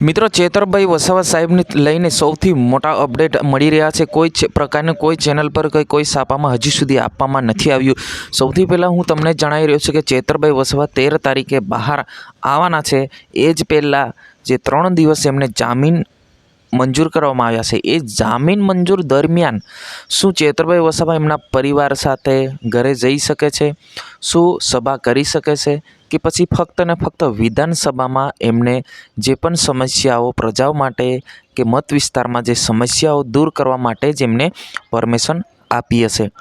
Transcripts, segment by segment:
મિત્રો ચેતરભાઈ વસાવા સાહેબને લઈને સૌથી મોટા અપડેટ મળી રહ્યા છે। કોઈ પ્રકારનું કોઈ ચેનલ પર કોઈ છાપામાં હજી સુધી આપવામાં નથી આવ્યું। સૌથી પહેલાં હું તમને જણાવી રહ્યો છું કે ચેતરભાઈ વસાવા 13 તારીખે બહાર આવવાના છે। એ જ પહેલાં જે 3 દિવસ એમને જામીન મંજૂર કરવામાં આવ્યા છે, એ જામીન મંજૂર દરમિયાન શું ચેતરભાઈ વસાવા એમના પરિવાર સાથે ઘરે જઈ શકે છે, શું સભા કરી શકે છે કે પછી ફક્ત ને ફક્ત વિધાનસભામાં એમને જે પણ સમસ્યાઓ પ્રજાઓ માટે કે મત વિસ્તારમાં જે સમસ્યાઓ દૂર કરવા માટે જ એમને પરમિશન આપી હશે।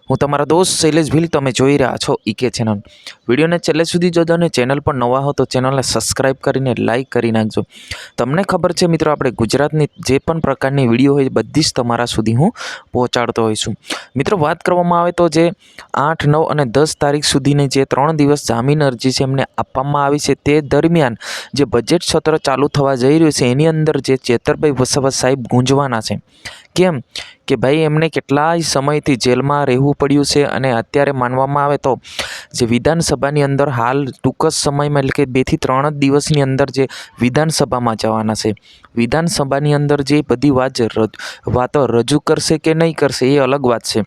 હું તમારા દોસ્ત શૈલેષ ભીલ, તમે જોઈ રહ્યા છો ઈકે ચેનલ। વિડીયોને છેલ્લે સુધી જોજો અને ચેનલ પર નવા હો તો ચેનલને સબસ્ક્રાઈબ કરીને લાઇક કરી નાખજો। તમને ખબર છે મિત્રો, આપણે ગુજરાતની જે પણ પ્રકારની વિડીયો હોય બધી જ તમારા સુધી હું પહોંચાડતો હોઈશું। મિત્રો વાત કરવામાં આવે તો જે 8, 9 અને 10 તારીખ સુધીની જે 3 દિવસ જામીન અરજી છે એમને આપવામાં આવી છે, તે દરમિયાન જે બજેટ સત્ર ચાલુ થવા જઈ રહ્યું છે એની અંદર જે ચેતરભાઈ વસાવા સાહેબ ગુંજવાના છે। કેમ કે ભાઈ એમને કેટલાય સમયથી જેલમાં રહેવું પડ્યું છે અને અત્યારે માનવામાં આવે તો જે વિધાનસભાની અંદર હાલ ટૂંક જ સમયમાં એટલે કે 2 થી 3 દિવસની અંદર જે વિધાનસભામાં જવાના છે, વિધાનસભાની અંદર જે બધી વાતો રજૂ કરશે કે નહીં કરશે એ અલગ વાત છે।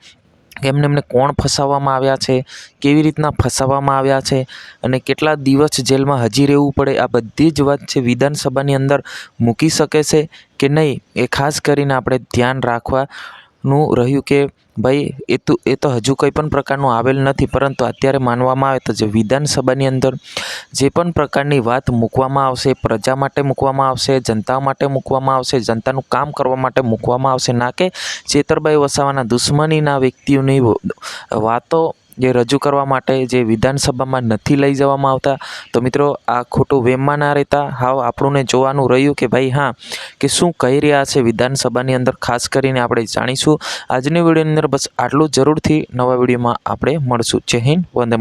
એમને કોણ ફસાવવામાં આવ્યા છે, કેવી રીતના ફસાવવામાં આવ્યા છે અને કેટલા દિવસ જેલમાં હજી રહેવું પડે, આ બધી જ વાત છે વિધાનસભાની અંદર મૂકી શકે છે કે નહીં, એ ખાસ કરીને આપણે ધ્યાન રાખવાનું રહ્યું કે ભાઈ એ તો હજુ કંઈ પણ પ્રકારનું આવેલ નથી, પરંતુ અત્યારે માનવામાં આવે તો જે વિધાનસભાની અંદર જે પણ પ્રકારની વાત મૂકવામાં આવશે પ્રજા માટે મૂકવામાં આવશે, જનતા માટે મૂકવામાં આવશે, જનતાનું કામ કરવા માટે મૂકવામાં આવશે, ના કે ચેતરભાઈ વસાવાના દુશ્મનીના વ્યક્તિઓની વાતો જે રજૂ કરવા માટે જે વિધાનસભામાં નથી લઈ જવામાં આવતા। તો મિત્રો આ ખોટું વેમમાં ના રહેતા, હાવ આપણને જોવાનું રહ્યું કે ભાઈ હા કે શું કહી રહ્યા છે વિધાનસભાની અંદર, ખાસ કરીને આપણે જાણીશું। આજની વિડીયોની અંદર બસ આટલું, જરૂરથી નવા વિડીયોમાં આપણે મળશું। જય હિન્દ, વંદે